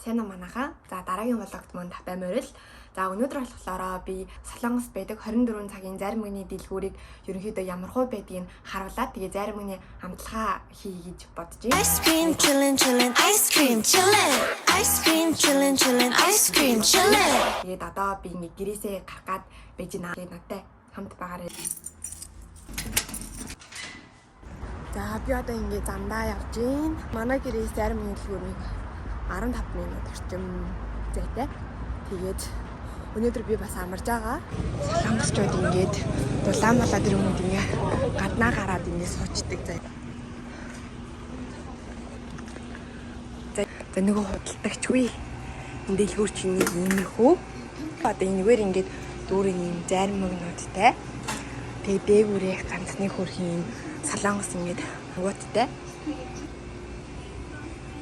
Сайн уу манайхаа. За дараагийн влогт мөн тавтай морил. За өнөөдөр болохоор би Солонгост байдаг 24 цагийн зарим мөний дэлгүүрийг ерөнхийдөө ямар хөө байдгийг харуулаад тэгээ зарим мөний амтлагаа хий гэж бодож байна. Ice cream chillin' chillin' ice cream chillin' ice cream chillin' chillin' ice cream chillin'. Тэгээд одоо би ингээ гэрээсээ гарах гад байж байна. Тэгээд надтай хамт байгаарай. За би одоо ингээ замдаа явж байна. Манай гэрээс зарим мөний дэлгүүрийг 15 минут орчим зайтай. Тэгээд өнөөдөр би бас амарж байгаа. Солонгосчууд ингээд Улаанбаатар өмнөд ингээ гаднаа гараад ингээ суучдаг зай. За нөгөө худалдагчгүй энэ дэлгүүр чинь иймэрхүү. Одоо энэгээр ингээд дүүрэн юм зарим мөгнүүдтэй. Тэгээд дээгүүрээ ганцны хөрхийн солонгос ингээд нөгөөдтэй.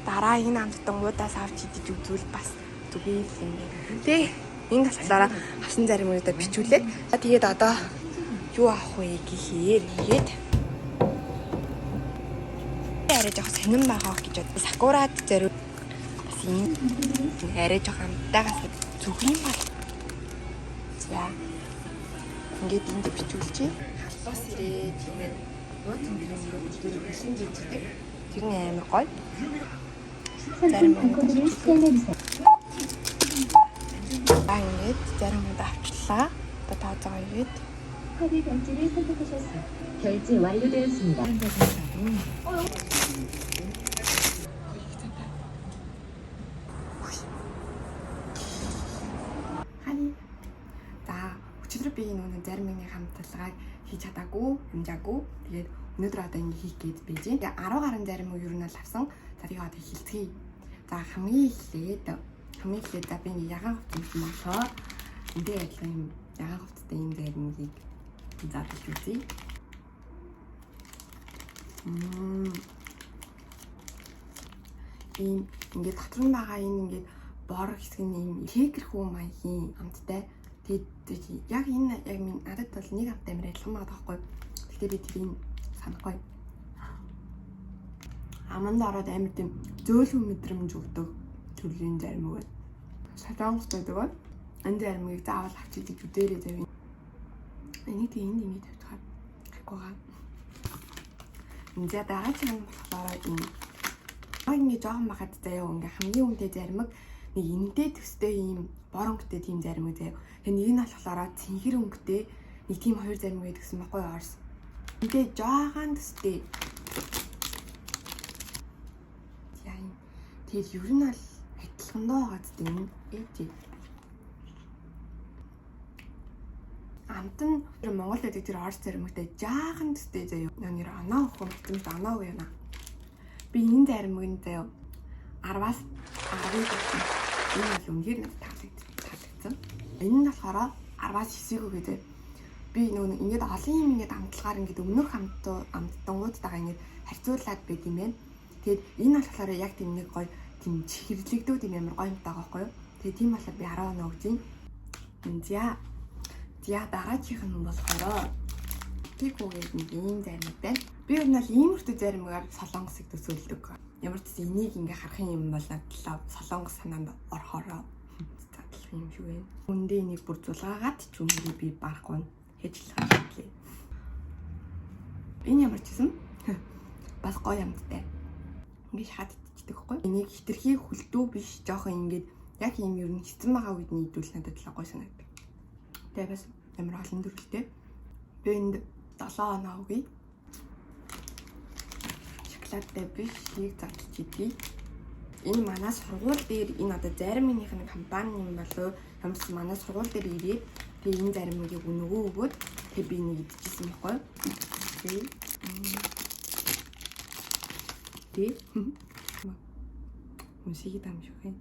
Дараа энэ амттангуудаас авч идэж үзвэл бас зүгэй юм байна. Тэ энэ болохоор хасан зарим үедээ бичүүлээд тэгээд одоо юу авах вэ гэхээр ингээд арай жоох сонирн байгаа гэж бод. Сакурад зэрэг бас энэ арай жоох амттайгаас зүг юм бол. За ингээд энд бичүүлчихье. Халуус ирээд тэгээд нууц ингээд хэлэн зүйдэг. Тэр нь амар гоё. Зарим ингээд зарим авчлаа. Одоо таацгаа игээд 카드 결제를 선택하셨습니다. 결제 완료되었습니다. ханий. За өчигдөр би нүн зарим миний хамтлагааг хийж чадаагүй, хэмжээгүй. Тэгээд өнөөдөр одоо ингэ хийх гээд байж байна. Тэгээд 10 гаруй зарим уу юу нь л авсан. За тэгээд одоо хэлцгээе. За хамгийн эхлээд за би ингэ ягаан хувцас мошоо. Эндээ адилхан юм ягаан хувцастай юм заримыг задлж үзье. Ийм ингээд дотор нь байгаа энэ ингээд борог хэсэг нь ийм тегэрхүү маягийн амттай. Тэгээд яг энэ яг минь надад бол нэг амт амир адилхан байгаа байхгүй. Тэгэхээр би тэрийг санахгүй. Аманд ороод амир тийм зөөлхөн мэдрэмж өгдөг төрлийн зарим үг. Солонгос байдаг. Энэ заримыг заавал авч идэж үдээрээ завь. Энийг тийм энд ингэ тавьчихаар гайгүй байгаа. За дараагийн нь болохоор энэ ингээ жоохон бахад заяа ингээ хамгийн үнэтэй заримыг нэг энэтэй төстэй ийм боронгтэй тийм заримыг заяа. Тэгээ нэг нь болохоор цэнхэр өнгөтэй нэг тийм хоёр заримыг гэдгсэн баггүй Орс. Энэтэй жоохон төстэй. Яа юм. Тэгээд ер нь бол адилхан доо байгаа зү энэ ээж. Амт нь Монгол байдаг тэр Орс заримтай жаахан төстэй заяа. Нэр анаа охин хэлмэд анаа уу яана. Би энэ заримыг заяа 10-аас 10-ыг энэ бол үнээр нэг таалагдсан. Энэ нь болохоор 10-аас 9-ийг үгээд би нөгөө ингээд олон юм ингээд амтлагаар ингээд өмнөх амттангуудтайгаа ингээд харьцуулаад байд юм байна. Тэгээд энэ болохоор яг тийм нэг гоё тийм чихэрлэгдүү тийм амар гоё юмтай байгаа байхгүй юу. Тэгээд тийм болохоор би 10 оноо өгч юм. За дараагийнх нь болохоор Пикогээд нэг ийм зарим байна. Би ер нь л иймэрхүү заримгаар солонгосыг төсөөлдөг. Ямар ч энийг ингээ харах юм бол солонгос санаанд орохороо задлах юм шиг байна. Үндэ энийг бүр зулгаагаад ч үнэхээр би барахгүй хэжлэх хэлээ. Энэ ямар ч юм бас гоё юмтай. Ингээ шахаад идчихдэг хгүй. Энийг хитрхи хүлдүү биш жоохон ингээд яг юм ер нь хэцэн байгаа үед нийлүүл надад л гоё санагдав. Тэгээ бас ямар олон төрөлтэй. Би энд 7 оноо өгье. Шоколадтай биш хийг задлж идье. Энэ манай сургууль дээр энэ одоо зарим минийх нэг компани юм болов юмс манай сургууль дээр ирээд тэгээ энэ заримыг нөгөө өгөөд тэгээ би нэг идчихсэн байхгүй. Тэгээ мусийг дамжих юм.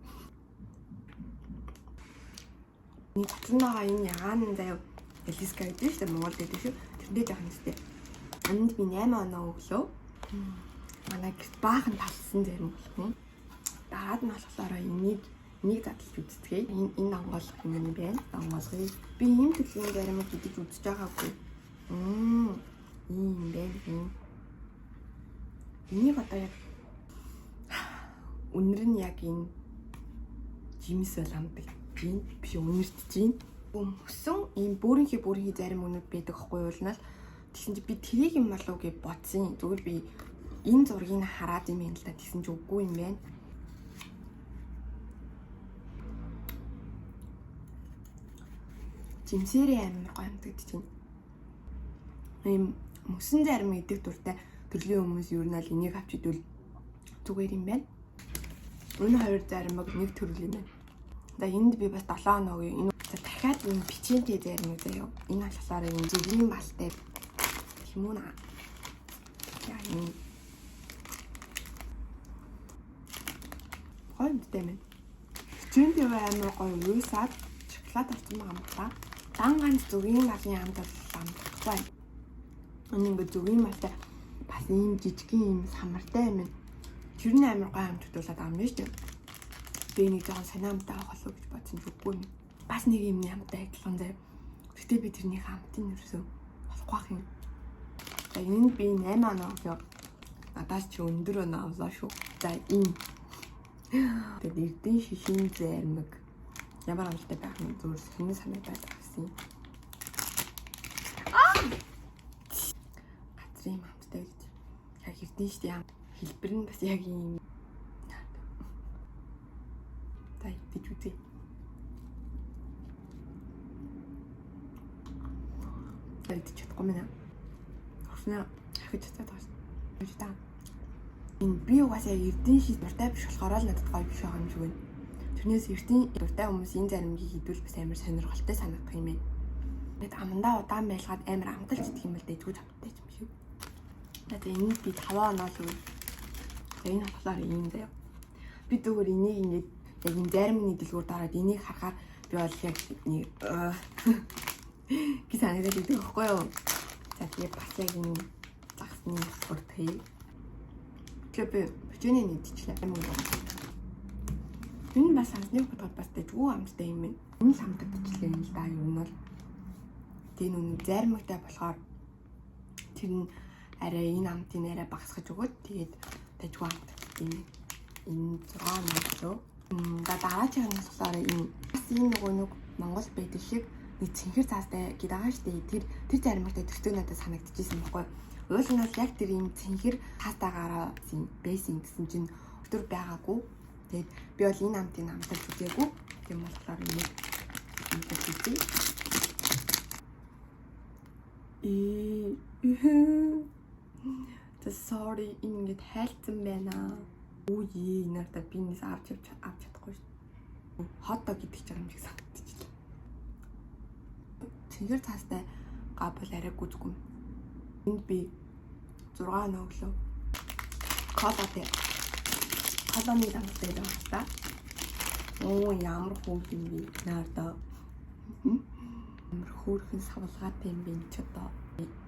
Нэг цэнага энэ ягаан заяа Элиска гэдэг шүү дээ Монгол гэдэг шүү. Тэрнээ жоохон өстэй. Энд би 8 оноо өглөө. Манай баахан талсан зарим болох юм. Дараад нь болохоор энийг задлж үзтгээ. Энэ онгойлгох юм байна. Онгойлгоё. Би ийм төрлийн заримыг идэж үзэж байгаагүй. Ийм байна. Энийг одоо яг үнэр нь яг энэ жимс бол амдаг чинь биш үнэртэж чинь өмсөн ийм бүрийнхээ зарим өнөд байдаг хгүй уулнаас тэгсэн чи би тэрийг юм болов гэж бодсон. Зүгээр би энэ зургийг хараад юм л да тэгсэн чи үгүй юм байна. Жимсэрээ амар гоё амдаг чинь. Ийм мөсөн зарим идэх дуртай төрлийн хүмүүс юу нэг энийг авч идвэл зүгээр юм байна. Энэ хоёр заримыг нэг төрөл юм байна. За энд би бас 7 хоногийн энэ дахиад энэ печенье зарим заяа. Энэ алхасаар энэ зөвний малтай хэмүүн аа. Яа энэ гоё мэдээ мэн. Печенье амар гоё уусаад шоколад авсан байгаа юм байна. Дан ганц зөвгийн малын амд амдахгүй. Энэ ингээд зөвгийн малтай бас ийм жижигхэн ийм самартай юм. Тэр нь амар гоё амт төлөөд байгаа юм биш үү? Би нэг жоохон санаамтай авах болов гэж бодсон ч үгүй юм. Бас нэг юм амтай адилхан заяа. Гэтэ би тэрний хамтын ерөөсөө болохгүй юм. За энэ би 8 оноо гэх. Надаас ч өндөр оноо авлаа шүү. За энэ. Тэгээд эрдэн шишин займаг. Ямар амттай байх юм зүгээр шинэ санагдаад авсан юм. Газрын амттай гэж. Яг эрдэн шүү дээ. Хэлбэр нь бас яг юм. За идэж үзье. За идэж чадахгүй мэнэ. Орсноо ахиж цацаад байгаа. Энэ би угаасаа эрдэн ший дуртай биш болохоор л надад гоё биш байгаа юм шиг байна. Тэрнээс эрдэн дуртай хүмүүс энэ заримгийг идвэл бас амар сонирхолтой санагдах юм байна. Тэгэд амандаа удаан байлгаад амар амталж идэх юм бол дэжгүй тавтай юм шиг. За энийг би 5 оноо л өгье. Энэ болохоор ийм заяа. Би зүгээр энийг ингэж яг энэ заримны дэлгүүр дараад энийг харахаар би бол яг нэг би санагдаад идэх байхгүй юу. За тэгээд бас яг энэ загсны спортыг би печенье идчихлээ юм уу. Энэ бас хансны бодоход бас дэжгүй амттай юм байна. Энэ самтад бичлээ юм л да ер нь бол. Тэгээд нүн заримтай болохоор тэр нь арай энэ амтын арай багасгаж өгөөд тэгээд дэжгүй амттай юм. Энэ 6 оноо. Дараагийн болохоор энэ нөгөө нэг Монгол байдаг шиг нэг цэнхэр цаастай гэдэг байгаа шүү дээ. Тэр заримтай төртөг надад санагдчихсэн байхгүй. Уул нь бол яг тэр ийм цэнхэр цаастайгаараа бэйсинг гэсэн чинь өтөр байгаагүй. Тэгээд би бол энэ амтын амталж үзээгүй. Тийм болохоор энэ амталж үзье. Sorry ингэж хайлтсан байна. Үгүй надад бинес авч чадахгүй шүү. Хотдог гэдэг ч юм шиг санагдчихлаа. Цэнхэр цаастай гав бол арай гүзгүй. Энд би 6 оноо өглөө. Колатэй. Коланы дамжтай байгаа та. Оо ямар хөөрхөн юм бэ? Наадаа. Ямар хөөрхөн савлгаатай юм бэ ч одоо.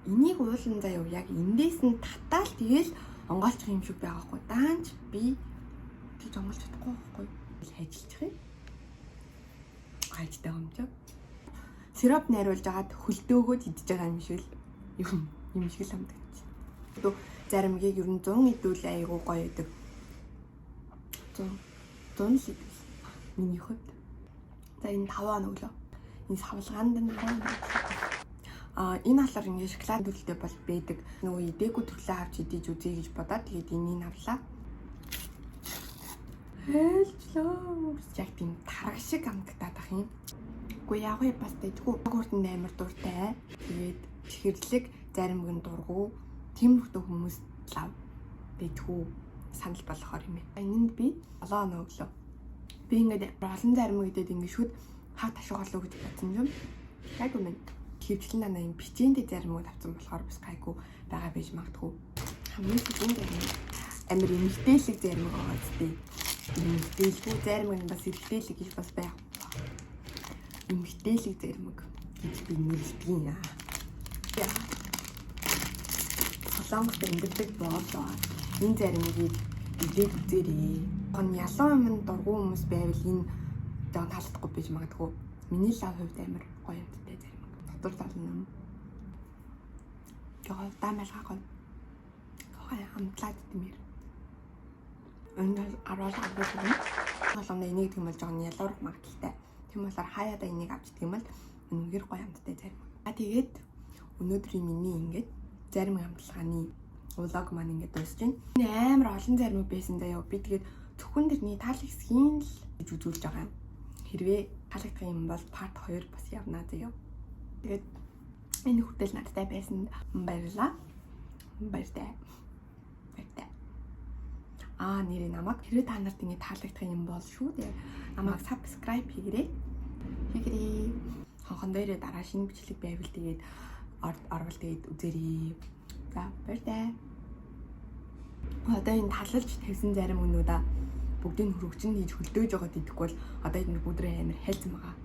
Энийг уулан заяа яг эндээс нь татаал тэгэл онгойлчих юм шиг байгаа хгүй. Даанч би тэгж онгойлж чадахгүй байхгүй. Ажиллах юм. Хайжтай юм ч. Сироп найруулж агаад хөлдөөгөөд идэж байгаа юм шиг л юм шиг л амдагч. Одоо заримгийг ер нь 100 идвэл айгуу гоё идэг. 100 л идэг. Миний хувьд. За энэ 5 оноо өглөө. Энэ савлгаанд нь энэ алар ингэ шоколад төрөлтэй бол байдаг. Нөгөө идээгүй төрлөө авч идэж үзье гэж бодоод тэгээд энийг авлаа. Хэлжлөө. Яг тийм тараг шиг амтагдаад ах юм. Үгүй яг бас дэжгүй гуртанд амар дуртай. Тэгээд чихэрлэг зарим гэн дургу. Тиймэрхүү хүмүүс лав дэжгүй санал болохоор юм ээ. Энд би 7 оноо өглөө. Би ингээд олон зарим үедэд ингэ шүд хав ташуу голоо гэж бодсон юм. Яг юм. Хөвчлэн нана юм печенье заримуд авсан болохоор бас гайгүй байгаа байж магадгүй. Хамгийн сүүлийн зарим амир эмхтэлэг зарим байгаа зү. Эмхтэлгүй зарим нь бас эрхтэлэг гэж бас байх. Эмхтэлэг зарим гэж би нэрлэдэг юм аа. Солонгост амьдардаг болоо. Энэ заримыг илээд үзээрэй. Хон ялуу юм дургу хүмүүс байвал энэ жоо таалдахгүй байж магадгүй. Миний лав хувьд амир гоё юмтай зарим. Тална. Яа, дамал хагал. Хаа амтлаад димэр. энэ 10-аас 10 төгрөг. Болгоно энийг гэдэг юм бол жоохон ялуурах магадaltaй. Тийм болохоор хаяада энийг авчдаг юм бол үнэхээр гоё амттай зарим. Тэгээд өнөөдрийн миний ингээд зарим амтлагааны влог маань ингээд дуусч байна. Энэ амар олон заримуд байсан заяа. Би тэгээд зөвхөн тэрний тал хэсгийн л гэж үзүүлж байгаа юм. Хэрвээ таалагдах юм бол part 2 бас явна заяа. Тэгээд энэ хүртэл надтай байсан баярлалаа. Баяртай. Нэрээ намайг хэрвээ та нарт ингэ таалагдах юм бол шүү дээ. Намайг subscribe хийгээрэй. Хонхон дээрээ дараа шинэ бичлэг байвал тэгээд орвол тэгээд үзээрэй. За баяртай. Одоо энэ талалж тавьсан зарим өнүүдээ бүгдийг хөрөгч нь хийж хөлдөөж байгаа гэдэггүй бол одоо энэ бүдрээ амар хайлтсан байгаа.